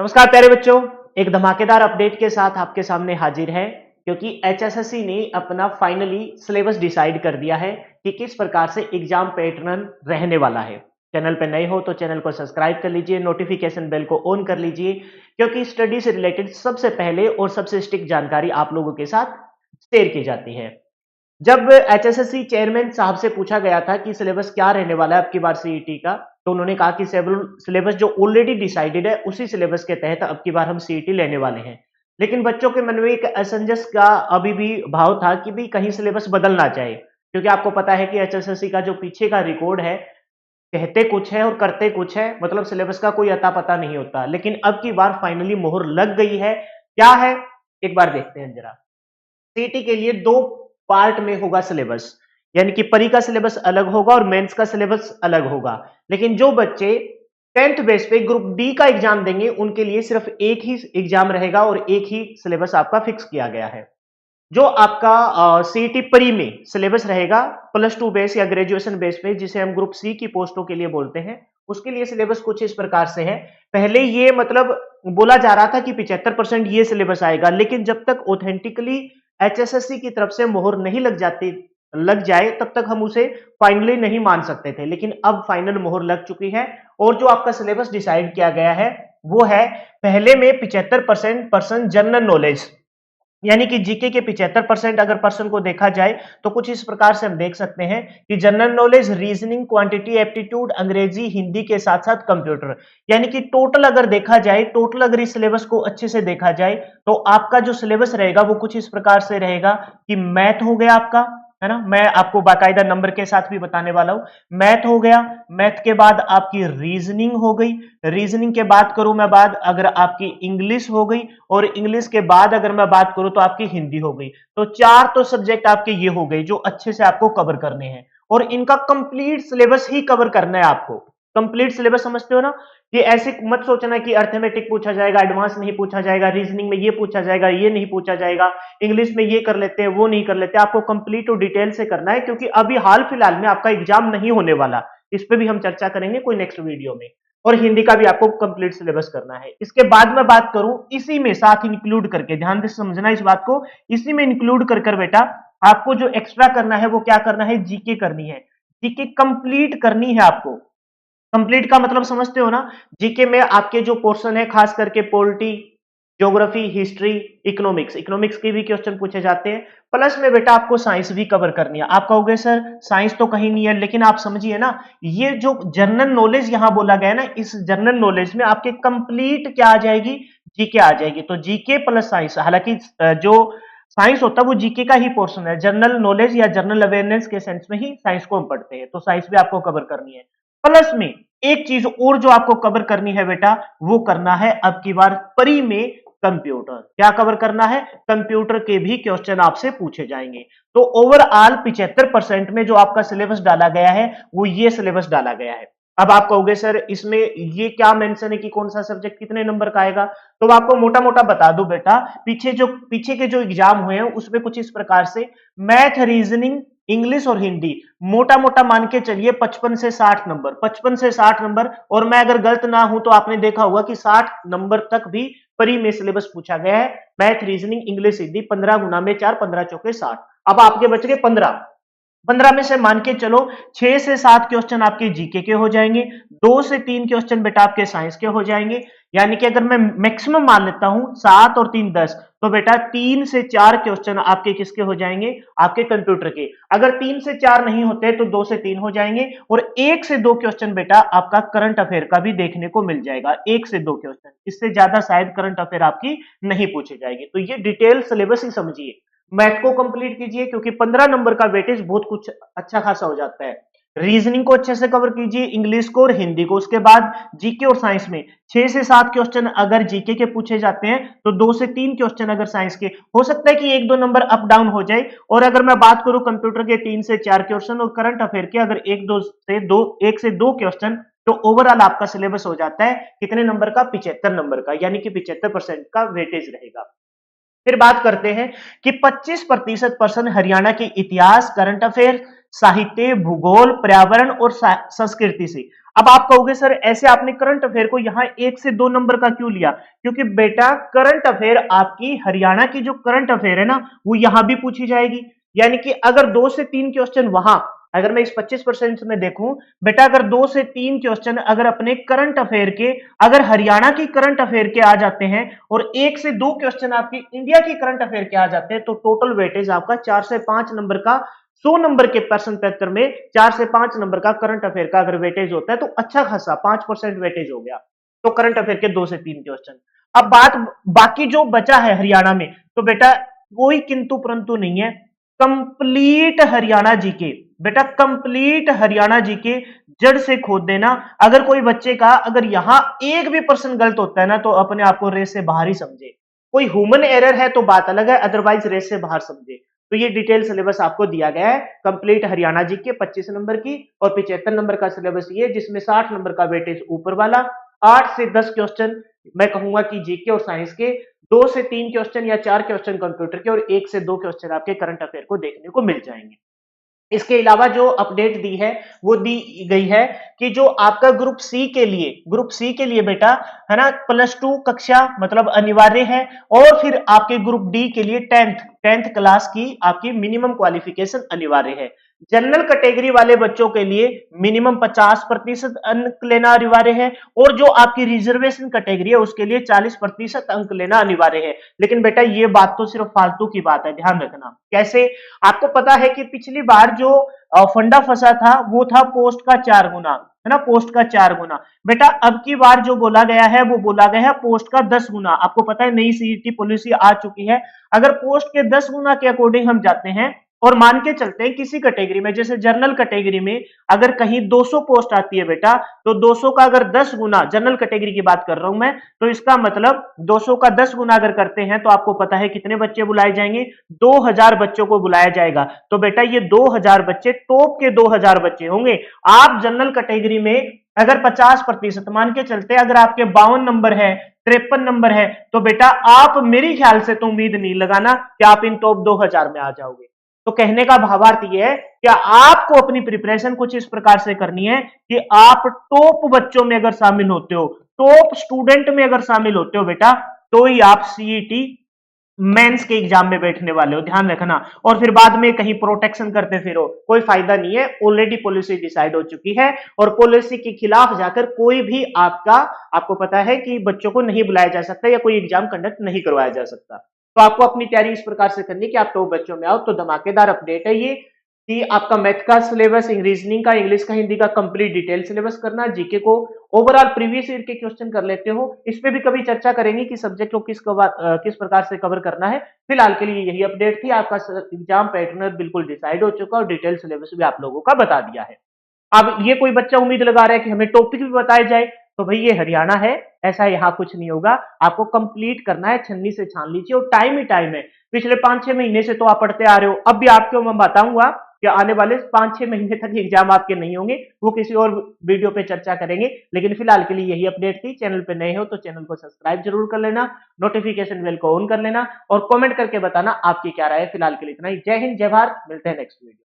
नमस्कार प्यारे बच्चों, एक धमाकेदार अपडेट के साथ आपके सामने हाजिर है क्योंकि एचएसएससी ने अपना फाइनली सिलेबस डिसाइड कर दिया है कि किस प्रकार से एग्जाम पैटर्न रहने वाला है। चैनल पर नए हो तो चैनल को सब्सक्राइब कर लीजिए, नोटिफिकेशन बेल को ऑन कर लीजिए क्योंकि स्टडी से रिलेटेड सबसे पहले और सबसे स्ट्रिक्ट जानकारी आप लोगों के साथ शेयर की जाती है। जब एचएसएससी चेयरमैन साहब से पूछा गया था कि सिलेबस क्या रहने वाला है अब की बार सीईटी का, तो उन्होंने कहा कि सिलेबस जो ऑलरेडी डिसाइडेड है उसी सिलेबस के तहत अब की बार हम सीईटी लेने वाले हैं। लेकिन बच्चों के मन में एक असमंजस का अभी भी भाव था कि भी कहीं सिलेबस बदल ना जाए, क्योंकि आपको पता है कि एचएसएससी का जो पीछे का रिकॉर्ड है, कहते कुछ है और करते कुछ है, मतलब सिलेबस का कोई अता पता नहीं होता। लेकिन अब की बार फाइनली मोहर लग गई है। क्या है, एक बार देखते हैं जरा। सीईटी के लिए दो पार्ट में होगा सिलेबस, यानी कि परी का सिलेबस अलग होगा और मेंस का सिलेबस अलग होगा। लेकिन जो बच्चे 10th बेस पे ग्रुप डी का एग्जाम देंगे उनके लिए सिर्फ एक ही एग्जाम रहेगा और एक ही सिलेबस आपका फिक्स किया गया है। जो आपका सीईटी प्री में सिलेबस रहेगा +2 बेस या ग्रेजुएशन बेस पे, जिसे हम ग्रुप सी की पोस्टों के लिए बोलते हैं, उसके लिए सिलेबस कुछ इस प्रकार से है। पहले ये मतलब बोला जा रहा था कि 75% ये सिलेबस आएगा, लेकिन जब तक ऑथेंटिकली एचएसएससी की तरफ से मोहर नहीं लग जाए तब तक हम उसे फाइनली नहीं मान सकते थे। लेकिन अब फाइनल मोहर लग चुकी है और जो आपका सिलेबस डिसाइड किया गया है वो है, पहले में 75% पर्सन जनरल नॉलेज, यानी कि जीके के 75% अगर पर्सन को देखा जाए तो कुछ इस प्रकार से हम देख सकते हैं कि general knowledge, reasoning, quantity aptitude, अंग्रेजी, हिंदी के साथ साथ कंप्यूटर, यानी कि टोटल अगर देखा जाए, टोटल अगर इस सिलेबस को अच्छे से देखा जाए तो आपका जो सिलेबस रहेगा वो कुछ इस प्रकार से रहेगा कि मैथ हो गया आपका, है ना। मैं आपको बाकायदा नंबर के साथ भी बताने वाला हूं। मैथ हो गया, मैथ के बाद आपकी रीजनिंग हो गई, रीजनिंग के बाद करूं मैं बात अगर आपकी इंग्लिश हो गई, और इंग्लिश के बाद अगर मैं बात करूं तो आपकी हिंदी हो गई। तो चार तो सब्जेक्ट आपके ये हो गए जो अच्छे से आपको कवर करने हैं, और इनका कंप्लीट सिलेबस ही कवर करना है आपको। कंप्लीट सिलेबस समझते हो ना, कि ऐसे मत सोचना कि अर्थमेटिक पूछा जाएगा, एडवांस नहीं पूछा जाएगा, रीजनिंग में ये पूछा जाएगा, ये नहीं पूछा जाएगा, इंग्लिश में ये कर लेते हैं, वो नहीं कर लेते। आपको कंप्लीट और डिटेल से करना है, क्योंकि अभी हाल फिलहाल में आपका एग्जाम नहीं होने वाला, इस पे भी हम चर्चा करेंगे कोई नेक्स्ट वीडियो में। और हिंदी का भी आपको कंप्लीट सिलेबस करना है। इसके बाद मैं बात करूं, इसी में साथ इंक्लूड करके, ध्यान से समझना इस बात को, इसी में इंक्लूड कर कर बेटा आपको जो एक्स्ट्रा करना है वो क्या करना है, जीके करनी है। जीके कंप्लीट करनी है आपको। कंप्लीट का मतलब समझते हो ना, जीके में आपके जो पोर्शन है खास करके polity, geography, history, economics, economics के भी क्वेश्चन पूछे जाते हैं। प्लस में बेटा आपको साइंस भी कवर करनी है। आप कहोगे सर साइंस तो कहीं नहीं है, लेकिन आप समझिए ना, ये जो जनरल नॉलेज यहां बोला गया है ना, इस जनरल नॉलेज में आपके कंप्लीट क्या आ जाएगी, जीके आ जाएगी। तो जीके प्लस साइंस, हालांकि जो साइंस होता है वो जीके का ही पोर्शन है, जनरल नॉलेज या जनरल अवेयरनेस के सेंस में ही साइंस को हम पढ़ते हैं, तो साइंस भी आपको कवर करनी है। प्लस में एक चीज और जो आपको कवर करनी है बेटा, वो करना है अब की बार परी में कंप्यूटर। क्या कवर करना है, कंप्यूटर के भी क्वेश्चन आपसे पूछे जाएंगे। तो ओवरऑल 75% में जो आपका सिलेबस डाला गया है वो ये सिलेबस डाला गया है। अब आप कहोगे सर इसमें ये क्या मेंशन है कि कौन सा सब्जेक्ट कितने नंबर का आएगा, तो मैं आपको मोटा मोटा बता दूं बेटा, पीछे के जो एग्जाम हुए हैं उसमें कुछ इस प्रकार से मैथ, रीजनिंग, इंग्लिश और हिंदी मोटा मोटा मान के चलिए 55 से 60 नंबर, 55 से 60 नंबर। और मैं अगर गलत ना हूं तो आपने देखा होगा कि 60 नंबर तक भी परी में सिलेबस पूछा गया है। मैथ, रीजनिंग, इंग्लिश, हिंदी, 15 गुना में 4, 15 चौके 60। अब आपके बच गए 15। 15 में से मान के चलो 6 से 7 क्वेश्चन आपके जीके के हो जाएंगे, 2 से 3 क्वेश्चन बेटा आपके साइंस के हो जाएंगे। यानी कि अगर मैं मैक्सिमम मान लेता हूं 7 और 3 10, तो बेटा 3 से 4 क्वेश्चन आपके किसके हो जाएंगे, आपके कंप्यूटर के। अगर 3 से 4 नहीं होते तो 2 से 3 हो जाएंगे, और 1 से 2 क्वेश्चन बेटा आपका करंट अफेयर का भी देखने को मिल जाएगा। 1 से 2 क्वेश्चन, इससे ज्यादा शायद करंट अफेयर आपकी नहीं पूछे जाएंगे। तो ये डिटेल सिलेबस ही समझिए। मैथ को कंप्लीट कीजिए क्योंकि 15 नंबर का वेटेज बहुत कुछ अच्छा खासा हो जाता है। रीजनिंग को अच्छे से कवर कीजिए, इंग्लिश को और हिंदी को। उसके बाद जीके और साइंस में 6 से 7 क्वेश्चन अगर जीके के पूछे जाते हैं तो 2 से 3 क्वेश्चन अगर साइंस के, हो सकता है कि 1-2 नंबर अप डाउन हो जाए। और अगर मैं बात करूं कंप्यूटर के 3 से 4 क्वेश्चन, और करंट अफेयर के अगर 1 से 2 क्वेश्चन, तो ओवरऑल आपका सिलेबस हो जाता है कितने नंबर का, 75 नंबर का, यानी कि 75% का वेटेज रहेगा। फिर बात करते हैं कि 25% पर्सन हरियाणा के इतिहास, करंट अफेयर, साहित्य, भूगोल, पर्यावरण और संस्कृति से। अब आप कहोगे सर ऐसे आपने करंट अफेयर को यहाँ 1 से 2 नंबर का क्यों लिया? क्योंकि बेटा करंट अफेयर आपकी हरियाणा की जो करंट अफेयर है ना वो यहां भी पूछी जाएगी। यानी कि अगर 2 से 3 क्वेश्चन वहां, अगर मैं इस 25% में देखूं बेटा, अगर 2 से 3 क्वेश्चन अगर अपने करंट अफेयर के, अगर हरियाणा की करंट अफेयर के आ जाते हैं और 1 से 2 क्वेश्चन आपकी इंडिया की करंट अफेयर के आ जाते हैं तो टोटल वेटेज आपका 4 से 5 नंबर का, 100 नंबर के प्रश्न पत्र में 4 से 5 नंबर का करंट अफेयर का अगर वेटेज होता है तो अच्छा खासा 5% वेटेज हो गया। तो करंट अफेयर के 2 से 3 क्वेश्चन। अब बात बाकी जो बचा है हरियाणा में, तो बेटा कोई किंतु परंतु नहीं है, कंप्लीट हरियाणा जीके। बेटा कंप्लीट हरियाणा जीके जड़ से खोद देना। अगर कोई बच्चे का अगर यहां एक भी प्रश्न गलत होता है ना तो अपने आप को रेस से बाहर ही समझे। कोई ह्यूमन एरर है तो बात अलग है, अदरवाइज रेस से बाहर समझे। तो ये डिटेल सिलेबस आपको दिया गया है कंप्लीट हरियाणा जी के 25 नंबर की, और 75 नंबर का सिलेबस ये जिसमें 60 नंबर का वेटेज ऊपर वाला, 8 से 10 क्वेश्चन मैं कहूंगा कि जीके और साइंस के, 2 से 3 क्वेश्चन या 4 क्वेश्चन कंप्यूटर के, और 1 से 2 क्वेश्चन आपके करंट अफेयर को देखने को मिल जाएंगे। इसके अलावा जो अपडेट दी है वो दी गई है कि जो आपका ग्रुप सी के लिए बेटा है ना, +2 कक्षा मतलब अनिवार्य है, और फिर आपके ग्रुप डी के लिए 10th क्लास की आपकी मिनिमम क्वालिफिकेशन अनिवार्य है। जनरल कैटेगरी वाले बच्चों के लिए मिनिमम 50% अंक लेना अनिवार्य है, और जो आपकी रिजर्वेशन कैटेगरी है उसके लिए 40% अंक लेना अनिवार्य है। लेकिन बेटा ये बात तो सिर्फ फालतू की बात है, ध्यान रखना। कैसे? आपको पता है कि पिछली बार जो फंडा फंसा था वो था पोस्ट का 4 गुना, है ना, पोस्ट का 4 गुना। बेटा अब की बार जो बोला गया है वो बोला गया है पोस्ट का 10 गुना। आपको पता है नई सीईटी पॉलिसी आ चुकी है। अगर पोस्ट के 10 गुना के अकॉर्डिंग हम जाते हैं और मान के चलते हैं किसी कैटेगरी में, जैसे जनरल कैटेगरी में अगर कहीं 200 पोस्ट आती है बेटा, तो 200 का अगर 10 गुना, जनरल कैटेगरी की बात कर रहा हूं मैं, तो इसका मतलब 200 का 10 गुना अगर करते हैं तो आपको पता है कितने बच्चे बुलाए जाएंगे? 2000 बच्चों को बुलाया जाएगा। तो बेटा ये 2000 बच्चे टॉप के 2000 बच्चे होंगे। आप जनरल कैटेगरी में अगर 50% मान के चलते, अगर आपके 52 नंबर है, 53 नंबर है, तो बेटा आप मेरी ख्याल से तो उम्मीद नहीं लगाना कि आप इन टॉप 2000 में आ जाओगे। तो कहने का भावार्थ यह है कि आपको अपनी प्रिपरेशन कुछ इस प्रकार से करनी है कि आप टॉप बच्चों में अगर शामिल होते हो, टॉप स्टूडेंट में अगर शामिल होते हो बेटा, तो ही आप सीईटी मेंस के एग्जाम में बैठने वाले हो, ध्यान रखना। और फिर बाद में कहीं प्रोटेक्शन करते फिरो, कोई फायदा नहीं है। ऑलरेडी पॉलिसी डिसाइड हो चुकी है, और पॉलिसी के खिलाफ जाकर कोई भी आपको पता है कि बच्चों को नहीं बुलाया जा सकता या कोई एग्जाम कंडक्ट नहीं करवाया जा सकता। तो आपको अपनी तैयारी इस प्रकार से करनी कि आप टॉप बच्चों में आओ। तो धमाकेदार अपडेट है ये कि आपका मैथ का सिलेबस, रीजनिंग का, इंग्लिश का, हिंदी का कंप्लीट डिटेल सिलेबस करना, जीके को ओवरऑल प्रीवियस ईयर के क्वेश्चन कर लेते हो। इस पे भी कभी चर्चा करेंगे कि सब्जेक्ट को किस प्रकार से कवर करना है। फिलहाल के लिए यही अपडेट थी। आपका एग्जाम पैटर्न बिल्कुल डिसाइड हो चुका और डिटेल सिलेबस भी आप लोगों का बता दिया है। अब ये कोई बच्चा उम्मीद लगा रहा है कि हमें टॉपिक भी बताया जाए, तो भाई ये हरियाणा है, ऐसा यहाँ कुछ नहीं होगा। आपको कंप्लीट करना है, छन्नी से छान लीजिए, और टाइम ही टाइम है। पिछले 5-6 महीने से तो आप पढ़ते आ रहे हो। अब भी आपको मैं बताऊंगा कि आने वाले 5-6 महीने तक एग्जाम आपके नहीं होंगे, वो किसी और वीडियो पे चर्चा करेंगे। लेकिन फिलहाल के लिए यही अपडेट थी। चैनल पे नए हो तो चैनल को सब्सक्राइब जरूर कर लेना, नोटिफिकेशन बेल को ऑन कर लेना, और कमेंट करके बताना आपकी क्या राय है। फिलहाल के लिए इतना ही। जय हिंद, जय भारत, मिलते हैं नेक्स्ट वीडियो।